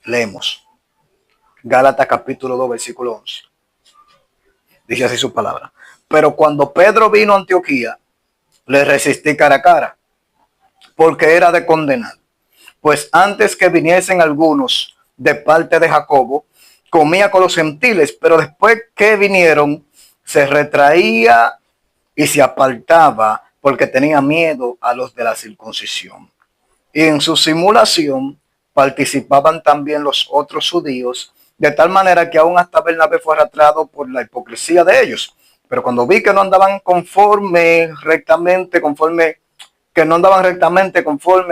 Leemos Gálatas capítulo 2, versículo 11. Dice así su palabra. Pero cuando Pedro vino a Antioquía, le resistí cara a cara, porque era de condenar. Pues antes que viniesen algunos de parte de Jacobo, comía con los gentiles, pero después que vinieron, se retraía y se apartaba porque tenía miedo a los de la circuncisión. Y en su simulación participaban también los otros judíos, de tal manera que aún hasta Bernabé fue arrastrado por la hipocresía de ellos. Pero cuando vi que no andaban conforme a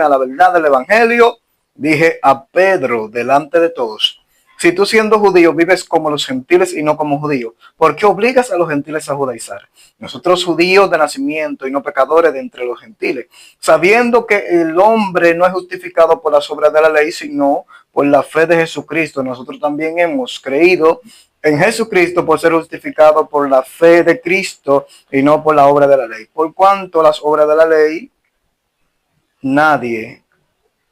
la verdad del evangelio, dije a Pedro delante de todos: si tú siendo judío vives como los gentiles y no como judíos, ¿por qué obligas a los gentiles a judaizar? Nosotros judíos de nacimiento y no pecadores de entre los gentiles, sabiendo que el hombre no es justificado por las obras de la ley, sino por la fe de Jesucristo. Nosotros también hemos creído en Jesucristo por ser justificado por la fe de Cristo y no por la obra de la ley. Por cuanto las obras de la ley, nadie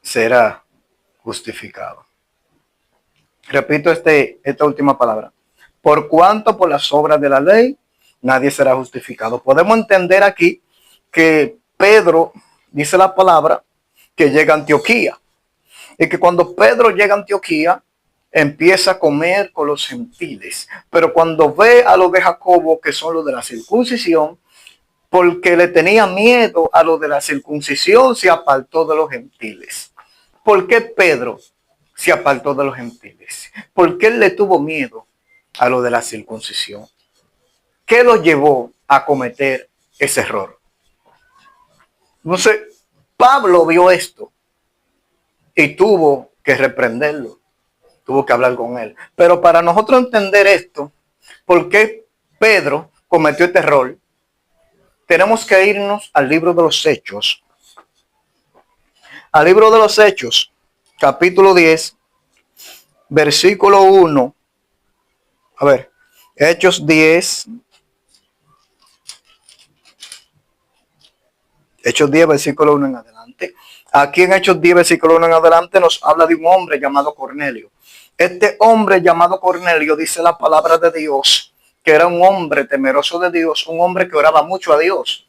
será justificado. Repito esta última palabra. Por cuanto por las obras de la ley, nadie será justificado. Podemos entender aquí que Pedro, dice la palabra, que llega a Antioquía. Y que cuando Pedro llega a Antioquía, empieza a comer con los gentiles. Pero cuando ve a los de Jacobo, que son los de la circuncisión, porque le tenía miedo a los de la circuncisión, se apartó de los gentiles. ¿Por qué Pedro se apartó de los gentiles? Porque él le tuvo miedo a lo de la circuncisión. ¿Qué lo llevó a cometer ese error? Entonces, Pablo vio esto y tuvo que reprenderlo, tuvo que hablar con él. Pero para nosotros entender esto, ¿por qué Pedro cometió este error? Tenemos que irnos al libro de los Hechos. Al libro de los Hechos, capítulo 10, versículo 1. A ver, Hechos 10. Hechos 10, versículo 1 en adelante. Aquí en Hechos 10, versículo 1 en adelante nos habla de un hombre llamado Cornelio. Este hombre llamado Cornelio, dice la palabra de Dios, que era un hombre temeroso de Dios, un hombre que oraba mucho a Dios,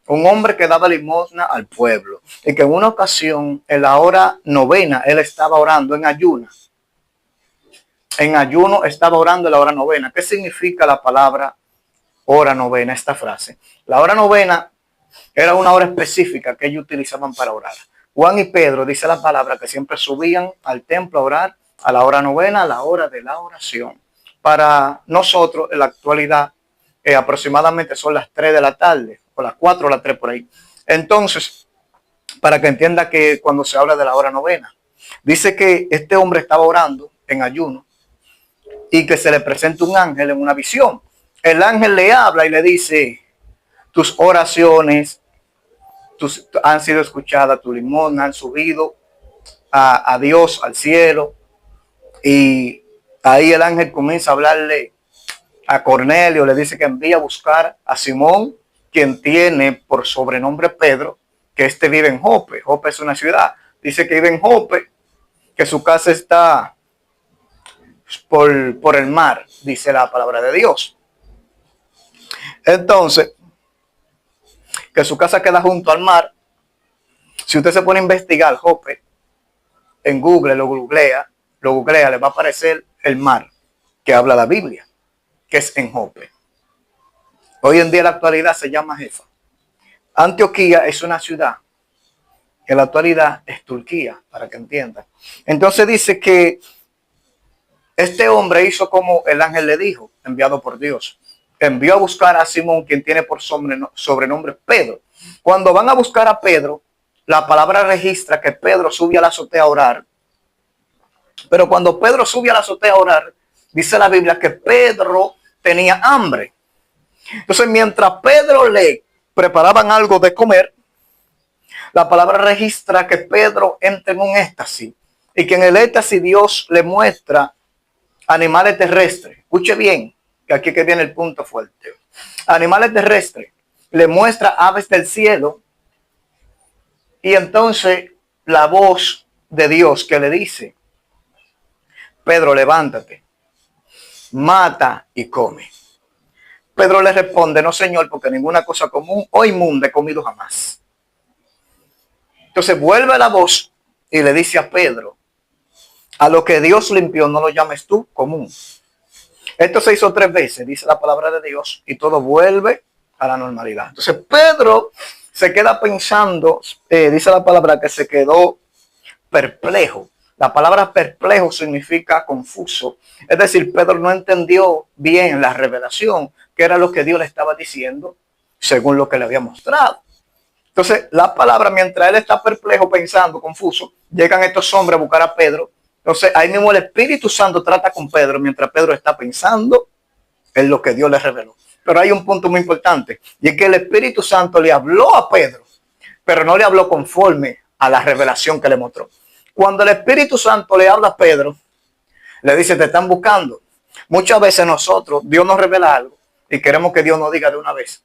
un hombre que daba limosna al pueblo. Y que en una ocasión, en la hora novena, él estaba orando en ayuno. En ayuno estaba orando en la hora novena. ¿Qué significa la palabra hora novena, esta frase? La hora novena era una hora específica que ellos utilizaban para orar. Juan y Pedro, dice la palabra, que siempre subían al templo a orar a la hora novena, a la hora de la oración. Para nosotros, en la actualidad, aproximadamente son las 3 de la tarde, o las 4 o las 3 por ahí. Entonces, para que entienda que cuando se habla de la hora novena, dice que este hombre estaba orando en ayuno y que se le presenta un ángel en una visión. El ángel le habla y le dice: tus oraciones han sido escuchadas, tu limón han subido a Dios, al cielo. Y ahí el ángel comienza a hablarle a Cornelio, le dice que envía a buscar a Simón, quien tiene por sobrenombre Pedro, que vive en Jope. Jope es una ciudad. Dice que vive en Jope, que su casa está por el mar, dice la palabra de Dios. Entonces, que su casa queda junto al mar. Si usted se pone a investigar Jope en Google, lo googlea, le va a aparecer el mar que habla la Biblia, que es en Jope. Hoy en día en la actualidad se llama Jefa. Antioquía es una ciudad que en la actualidad es Turquía, para que entiendan. Entonces dice que este hombre hizo como el ángel le dijo, enviado por Dios. Envió a buscar a Simón, quien tiene por sobrenombre Pedro. Cuando van a buscar a Pedro, la palabra registra que Pedro sube a la azotea a orar. Pero cuando Pedro sube a la azotea a orar, dice la Biblia que Pedro tenía hambre. Entonces, mientras Pedro le preparaban algo de comer, la palabra registra que Pedro entra en un éxtasis. Y que en el éxtasis Dios le muestra animales terrestres. Escuche bien, que aquí que viene el punto fuerte. Animales terrestres. Le muestra aves del cielo. Y entonces la voz de Dios que le dice: Pedro, levántate, mata y come. Pedro le responde, no señor, porque ninguna cosa común o inmunda he comido jamás. Entonces vuelve la voz y le dice a Pedro, a lo que Dios limpió no lo llames tú común. Esto se hizo 3 veces, dice la palabra de Dios, y todo vuelve a la normalidad. Entonces Pedro se queda pensando, dice la palabra que se quedó perplejo. La palabra perplejo significa confuso. Es decir, Pedro no entendió bien la revelación, que era lo que Dios le estaba diciendo, según lo que le había mostrado. Entonces, la palabra, mientras él está perplejo, pensando, confuso, llegan estos hombres a buscar a Pedro. Entonces, ahí mismo el Espíritu Santo trata con Pedro, mientras Pedro está pensando en lo que Dios le reveló. Pero hay un punto muy importante, y es que el Espíritu Santo le habló a Pedro, pero no le habló conforme a la revelación que le mostró. Cuando el Espíritu Santo le habla a Pedro, le dice, te están buscando. Muchas veces nosotros, Dios nos revela algo y queremos que Dios nos diga de una vez.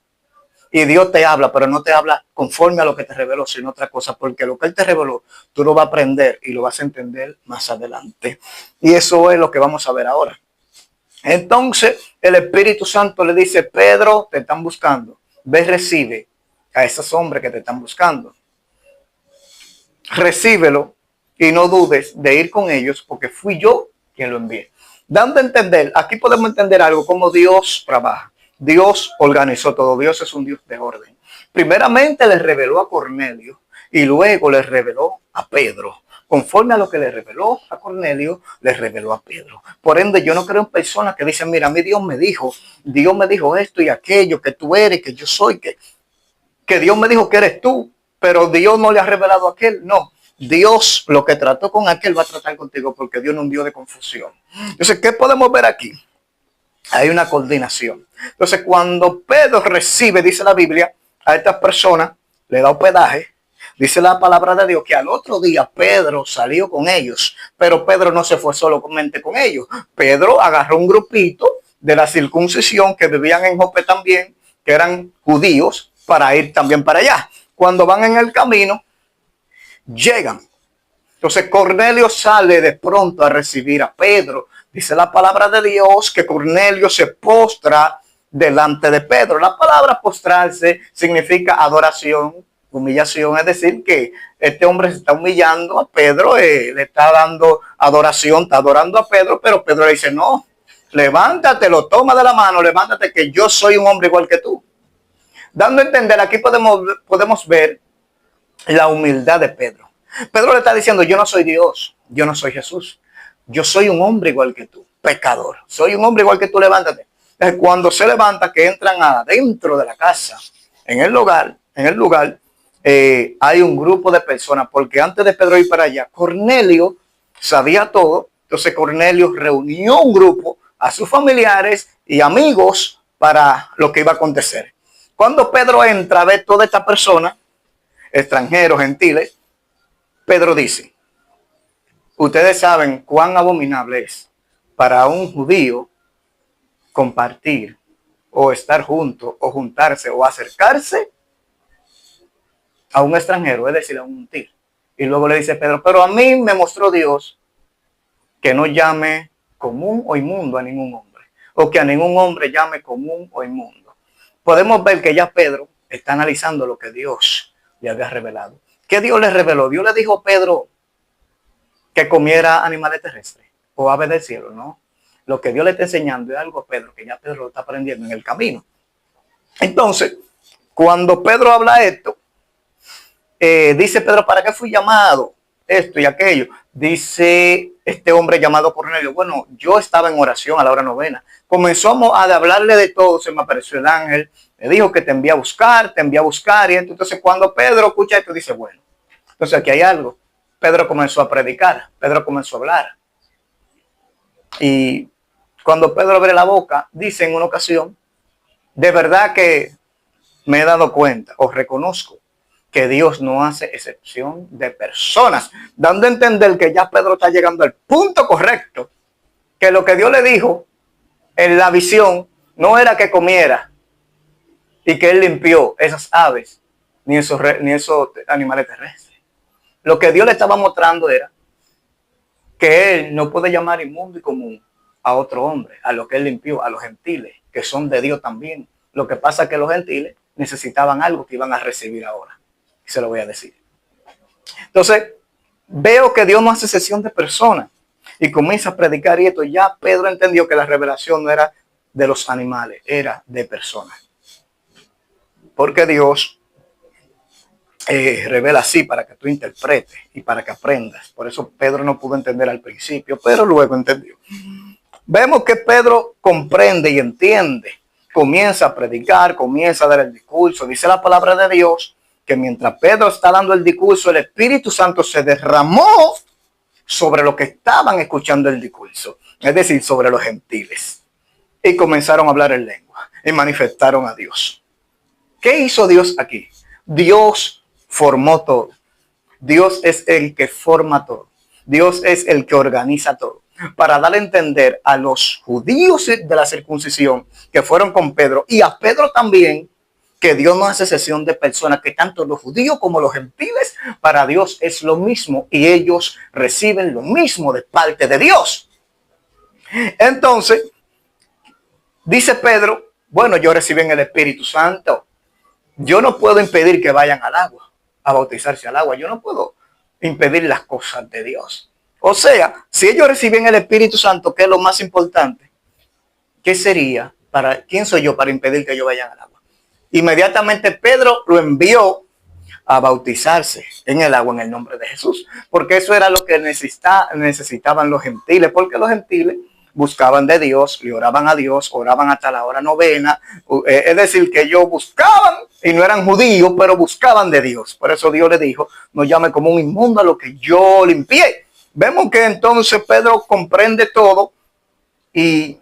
Y Dios te habla, pero no te habla conforme a lo que te reveló, sino otra cosa, porque lo que Él te reveló, tú lo vas a aprender y lo vas a entender más adelante. Y eso es lo que vamos a ver ahora. Entonces, el Espíritu Santo le dice, Pedro, te están buscando. Ve, recibe a esos hombres que te están buscando. Recíbelo y no dudes de ir con ellos, porque fui yo quien lo envié. Dando a entender, aquí podemos entender algo, como Dios trabaja. Dios organizó todo. Dios es un Dios de orden. Primeramente le reveló a Cornelio y luego le reveló a Pedro. Conforme a lo que le reveló a Cornelio, le reveló a Pedro. Por ende, yo no creo en personas que dicen, mira, a mí Dios me dijo esto y aquello, que tú eres, que yo soy, que Dios me dijo que eres tú, pero Dios no le ha revelado a aquel. No, Dios lo que trató con aquel va a tratar contigo, porque Dios no es un Dios de confusión. Entonces, ¿qué podemos ver aquí? Hay una coordinación. Entonces, cuando Pedro recibe, dice la Biblia, a estas personas, le da hospedaje, dice la palabra de Dios que al otro día Pedro salió con ellos, pero Pedro no se fue solamente con ellos. Pedro agarró un grupito de la circuncisión que vivían en Jope también, que eran judíos, para ir también para allá. Cuando van en el camino, llegan. Entonces Cornelio sale de pronto a recibir a Pedro. Dice la palabra de Dios que Cornelio se postra delante de Pedro. La palabra postrarse significa adoración, humillación. Es decir, que este hombre se está humillando a Pedro, le está dando adoración, está adorando a Pedro, pero Pedro le dice, no, levántate, lo toma de la mano, levántate, que yo soy un hombre igual que tú. Dando a entender, aquí podemos ver la humildad de Pedro. Pedro le está diciendo, yo no soy Dios, yo no soy Jesús. Yo soy un hombre igual que tú, pecador. Soy un hombre igual que tú, levántate. Cuando se levanta, que entran adentro de la casa, en el lugar, hay un grupo de personas, porque antes de Pedro ir para allá, Cornelio sabía todo. Entonces Cornelio reunió un grupo a sus familiares y amigos para lo que iba a acontecer. Cuando Pedro entra a ver toda esta persona, extranjeros, gentiles, Pedro dice, ustedes saben cuán abominable es para un judío compartir o estar junto o juntarse o acercarse a un extranjero, es decir, a un gentil. Y luego le dice Pedro, pero a mí me mostró Dios que no llame común o inmundo a ningún hombre, o que a ningún hombre llame común o inmundo. Podemos ver que ya Pedro está analizando lo que Dios le había revelado. ¿Qué Dios le reveló? Dios le dijo a Pedro que comiera animales terrestres o aves del cielo, ¿no? Lo que Dios le está enseñando es algo a Pedro, que ya Pedro lo está aprendiendo en el camino. Entonces, cuando Pedro habla esto, dice Pedro, ¿para qué fui llamado? Esto y aquello. Dice este hombre llamado Cornelio, bueno, yo estaba en oración a la hora novena. Comenzamos a hablarle de todo, se me apareció el ángel, me dijo que te envía a buscar, y entonces cuando Pedro escucha esto, dice, bueno, entonces aquí hay algo. Pedro comenzó a predicar, Pedro comenzó a hablar. Y cuando Pedro abre la boca, dice en una ocasión, de verdad que me he dado cuenta, o reconozco, que Dios no hace excepción de personas, dando a entender que ya Pedro está llegando al punto correcto, que lo que Dios le dijo en la visión no era que comiera y que él limpió esas aves ni esos animales terrestres. Lo que Dios le estaba mostrando era que él no puede llamar inmundo y común a otro hombre, a lo que él limpió, a los gentiles, que son de Dios también. Lo que pasa es que los gentiles necesitaban algo que iban a recibir ahora. Y se lo voy a decir. Entonces, veo que Dios no hace excepción de personas y comienza a predicar, y esto ya Pedro entendió que la revelación no era de los animales, era de personas. Porque Dios revela así para que tú interpretes y para que aprendas. Por eso Pedro no pudo entender al principio, pero luego entendió. Vemos que Pedro comprende y entiende, comienza a predicar, comienza a dar el discurso. Dice la palabra de Dios que mientras Pedro está dando el discurso, el Espíritu Santo se derramó sobre los que estaban escuchando el discurso, es decir, sobre los gentiles. Y comenzaron a hablar en lengua y manifestaron a Dios. ¿Qué hizo Dios aquí? Dios formó todo. Dios es el que forma todo. Dios es el que organiza todo. Para dar a entender a los judíos de la circuncisión que fueron con Pedro, y a Pedro también, que Dios no hace excepción de personas, que tanto los judíos como los gentiles, para Dios es lo mismo y ellos reciben lo mismo de parte de Dios. Entonces, dice Pedro, bueno, yo recibí en el Espíritu Santo. Yo no puedo impedir que vayan al agua, a bautizarse al agua. Yo no puedo impedir las cosas de Dios. O sea, si ellos reciben el Espíritu Santo, que es lo más importante, ¿qué sería? ¿Quién soy yo para impedir que ellos vayan al agua? Inmediatamente Pedro lo envió a bautizarse en el agua en el nombre de Jesús, porque eso era lo que necesitaban los gentiles, porque los gentiles buscaban de Dios, le oraban a Dios, oraban hasta la hora novena, es decir, que ellos buscaban, y no eran judíos, pero buscaban de Dios. Por eso Dios le dijo, no llame como un inmundo a lo que yo limpié. Vemos que entonces Pedro comprende todo y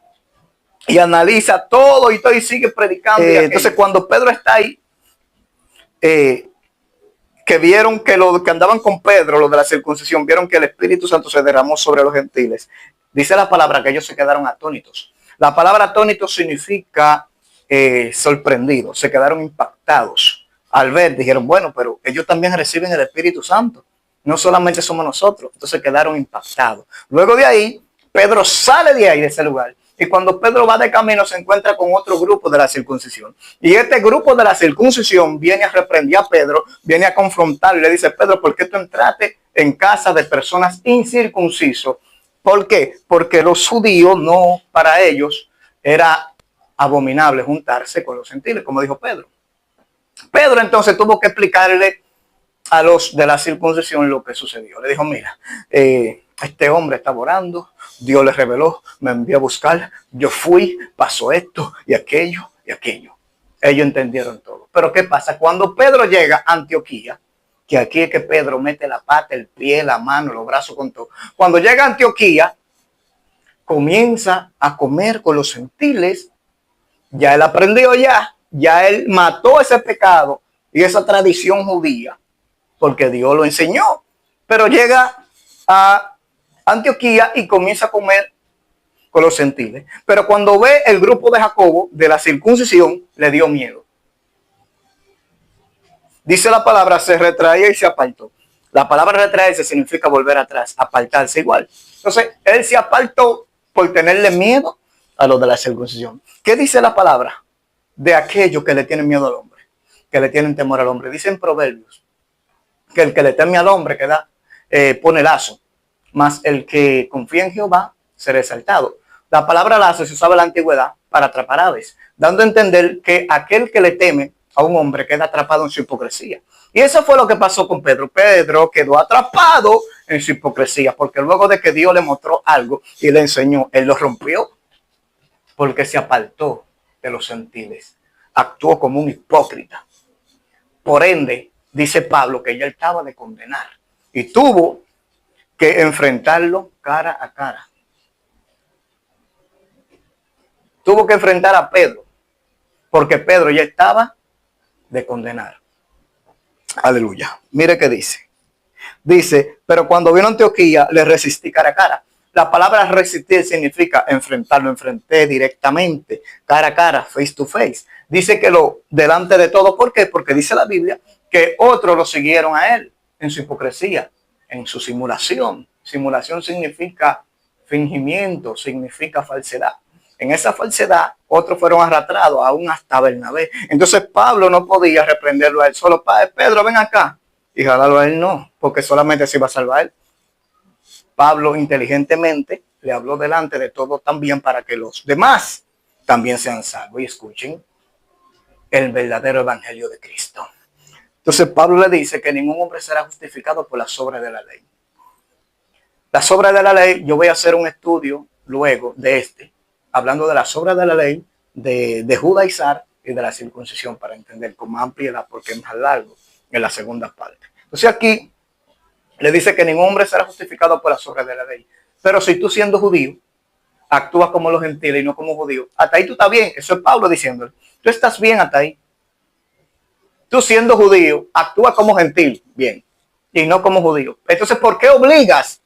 analiza todo y todo y sigue predicando. Entonces cuando Pedro está ahí, que vieron que los que andaban con Pedro, los de la circuncisión, vieron que el Espíritu Santo se derramó sobre los gentiles. Dice la palabra que ellos se quedaron atónitos. La palabra atónito significa sorprendidos, se quedaron impactados. Al ver, dijeron, bueno, pero ellos también reciben el Espíritu Santo. No solamente somos nosotros. Entonces quedaron impactados. Luego de ahí, Pedro sale de ahí, de ese lugar. Y cuando Pedro va de camino, se encuentra con otro grupo de la circuncisión. Y este grupo de la circuncisión viene a reprender a Pedro, viene a confrontarlo y le dice, Pedro, ¿por qué tú entraste en casa de personas incircuncisos? ¿Por qué? Porque los judíos, no, para ellos era abominable juntarse con los gentiles, como dijo Pedro. Pedro entonces tuvo que explicarle a los de la circuncisión lo que sucedió. Le dijo, mira, este hombre estaba orando, Dios le reveló, me envió a buscar, yo fui, pasó esto y aquello y aquello. Ellos entendieron todo. Pero ¿qué pasa? Cuando Pedro llega a Antioquía, que aquí es que Pedro mete la pata, el pie, la mano, los brazos con todo. Cuando llega a Antioquía, comienza a comer con los gentiles. Ya él aprendió ya él mató ese pecado y esa tradición judía, porque Dios lo enseñó. Pero llega a Antioquía y comienza a comer con los gentiles. Pero cuando ve el grupo de Jacobo, de la circuncisión, le dio miedo. Dice la palabra, se retraía y se apartó. La palabra retraerse significa volver atrás, apartarse igual. Entonces, él se apartó por tenerle miedo a los de la circuncisión. ¿Qué dice la palabra? De aquellos que le tienen miedo al hombre, que le tienen temor al hombre. Dicen Proverbios que el que le teme al hombre pone lazo, mas el que confía en Jehová será exaltado. La palabra lazo se usaba en la antigüedad para atrapar aves, dando a entender que aquel que le teme a un hombre queda atrapado en su hipocresía. Y eso fue lo que pasó con Pedro. Pedro quedó atrapado en su hipocresía, porque luego de que Dios le mostró algo y le enseñó, él lo rompió, porque se apartó de los gentiles, actuó como un hipócrita. Por ende, dice Pablo que ya estaba de condenar y tuvo que enfrentarlo cara a cara. Tuvo que enfrentar a Pedro, porque Pedro ya estaba de condenar. Aleluya. Mire qué dice. Dice, pero cuando vino a Antioquía, le resistí cara a cara. La palabra resistir significa enfrentarlo, enfrenté directamente, cara a cara, face to face. Dice que delante de todo, ¿por qué? Porque dice la Biblia que otros lo siguieron a él en su hipocresía, en su simulación, Simulación significa fingimiento, significa falsedad. En esa falsedad, otros fueron arrastrados, aún hasta Bernabé. Entonces Pablo no podía reprenderlo a él solo. Pedro, ven acá. Y jalarlo a él no, porque solamente se iba a salvar a él. Pablo inteligentemente le habló delante de todos también para que los demás también sean salvos y escuchen el verdadero evangelio de Cristo. Entonces Pablo le dice que ningún hombre será justificado por las obras de la ley. Las obras de la ley, yo voy a hacer un estudio luego de hablando de las obras de la ley, de judaizar y de la circuncisión, para entender con más ampliedad, porque es más largo en la segunda parte. Entonces aquí le dice que ningún hombre será justificado por las obras de la ley. Pero si tú, siendo judío, actúas como los gentiles y no como judío, hasta ahí tú estás bien. Eso es Pablo diciéndole. Tú estás bien hasta ahí. Tú, siendo judío, actúas como gentil, bien, y no como judío. Entonces, ¿por qué obligas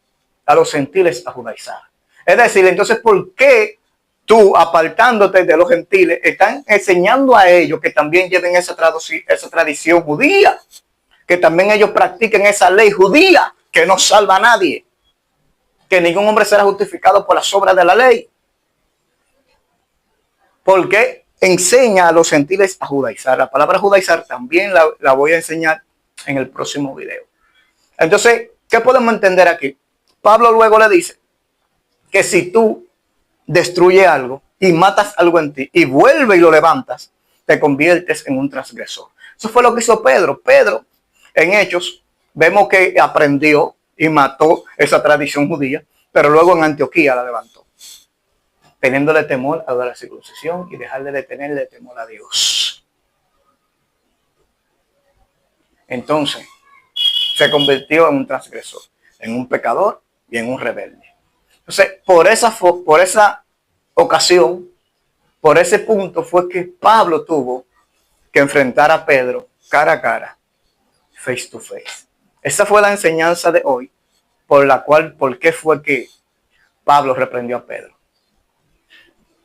a los gentiles a judaizar? Es decir, entonces, ¿por qué tú, apartándote de los gentiles, están enseñando a ellos que también lleven esa tradición judía? Que también ellos practiquen esa ley judía que no salva a nadie, que ningún hombre será justificado por las obras de la ley, porque enseña a los gentiles a judaizar. La palabra judaizar también la voy a enseñar en el próximo video. Entonces, ¿qué podemos entender aquí? Pablo luego le dice que si tú destruyes algo y matas algo en ti y vuelves y lo levantas, te conviertes en un transgresor. Eso fue lo que hizo Pedro. Pedro, en Hechos, vemos que aprendió y mató esa tradición judía, pero luego en Antioquía la levantó, teniéndole temor a la circuncisión y dejarle de tenerle temor a Dios. Entonces, se convirtió en un transgresor, en un pecador y en un rebelde. Entonces, por esa ocasión, por ese punto fue que Pablo tuvo que enfrentar a Pedro cara a cara, face to face. Esa fue la enseñanza de hoy, por qué fue que Pablo reprendió a Pedro.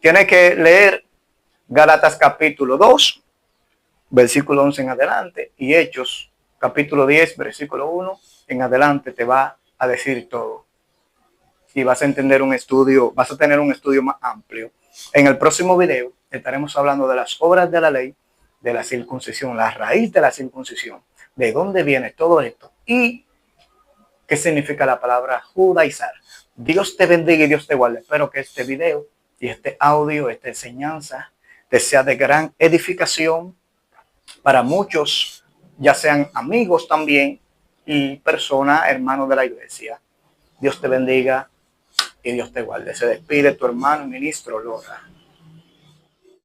Tiene que leer Gálatas capítulo 2, versículo 11 en adelante, y Hechos capítulo 10, versículo 1 en adelante, te va a decir todo. Y vas a tener un estudio más amplio. En el próximo video estaremos hablando de las obras de la ley, de la circuncisión, la raíz de la circuncisión, de dónde viene todo esto y qué significa la palabra judaizar. Dios te bendiga y Dios te guarde. Espero que este video y este audio, esta enseñanza, te sea de gran edificación para muchos, ya sean amigos también y personas, hermanos de la iglesia. Dios te bendiga y Dios te guarde. Se despide tu hermano ministro Lora.